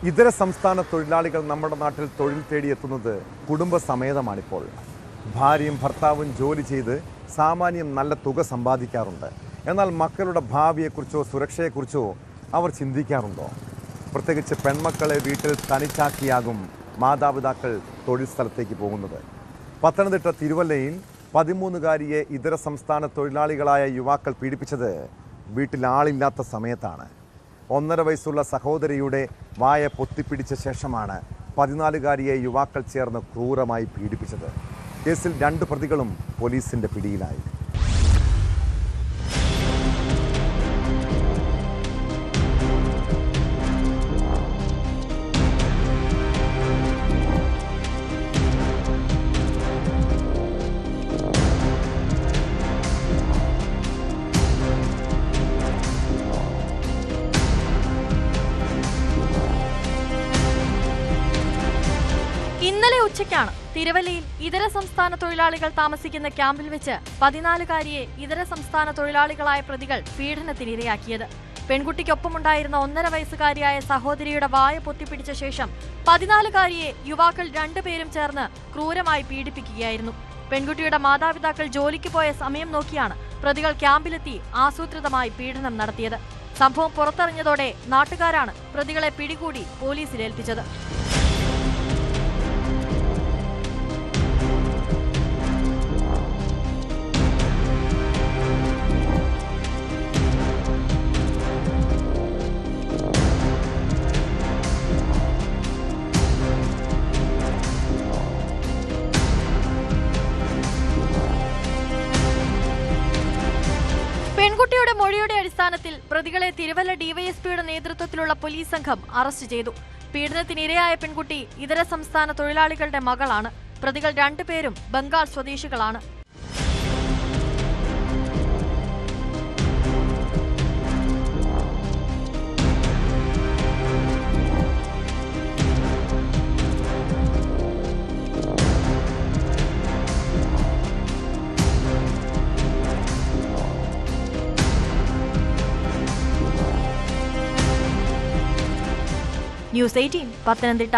ഇതര സംസ്ഥാന തൊഴിലാളികൾ നമ്മുടെ നാട്ടിൽ തൊഴിൽ തേടിയെത്തുന്നത് കുടുംബസമേതമാണിപ്പോൾ. ഭാര്യയും ഭർത്താവും ജോലി ചെയ്ത് സാമാന്യം നല്ല തുക സമ്പാദിക്കാറുണ്ട്. എന്നാൽ മക്കളുടെ ഭാവിയെക്കുറിച്ചോ സുരക്ഷയെക്കുറിച്ചോ അവർ ചിന്തിക്കാറുണ്ടോ? പ്രത്യേകിച്ച് പെൺമക്കളെ വീട്ടിൽ തനിച്ചാക്കിയാകും മാതാപിതാക്കൾ തൊഴിൽ സ്ഥലത്തേക്ക് പോകുന്നത്. പത്തനംതിട്ട തിരുവല്ലയിൽ 13കാരിയെ ഇതര സംസ്ഥാന തൊഴിലാളികളായ യുവാക്കൾ പീഡിപ്പിച്ചത് വീട്ടിൽ ആളില്ലാത്ത സമയത്താണ്. 1.5 വയസ്സുള്ള സഹോദരിയുടെ വായ പൊത്തിപ്പിടിച്ച ശേഷമാണ് 14കാരിയെ യുവാക്കൾ ചേർന്ന് ക്രൂരമായി പീഡിപ്പിച്ചത്. കേസിൽ 2 പ്രതികളും പോലീസിന്റെ പിടിയിലായി. ഇന്നലെ ഉച്ചയ്ക്കാണ് തിരുവല്ലയിൽ ഇതര സംസ്ഥാന തൊഴിലാളികൾ താമസിക്കുന്ന ക്യാമ്പിൽ വെച്ച് 14കാരിയെ ഇതര സംസ്ഥാന തൊഴിലാളികളായ പ്രതികൾ പീഡനത്തിനിരയാക്കിയത്. പെൺകുട്ടിക്കൊപ്പമുണ്ടായിരുന്ന 1.5 വയസ്സുകാരിയായ സഹോദരിയുടെ വായ പൊത്തിപ്പിടിച്ച ശേഷം 14കാരിയെ യുവാക്കൾ 2 പേരും ചേർന്ന് ക്രൂരമായി പീഡിപ്പിക്കുകയായിരുന്നു. പെൺകുട്ടിയുടെ മാതാപിതാക്കൾ ജോലിക്ക് പോയ സമയം നോക്കിയാണ് പ്രതികൾ ക്യാമ്പിലെത്തി ആസൂത്രിതമായി പീഡനം നടത്തിയത്. സംഭവം പുറത്തറിഞ്ഞതോടെ നാട്ടുകാരാണ് പ്രതികളെ പിടികൂടി പോലീസിലേൽപ്പിച്ചത്. പെൺകുട്ടിയുടെ മൊഴിയുടെ അടിസ്ഥാനത്തിൽ പ്രതികളെ തിരുവല്ല ഡിവൈഎസ്പിയുടെ നേതൃത്വത്തിലുള്ള പോലീസ് സംഘം അറസ്റ്റ് ചെയ്തു. പീഡനത്തിനിരയായ പെൺകുട്ടി ഇതര സംസ്ഥാന തൊഴിലാളികളുടെ മകളാണ്. പ്രതികൾ 2 പേരും ബംഗാൾ സ്വദേശികളാണ്. ന്യൂസ് 18 പത്തനംതിട്ട.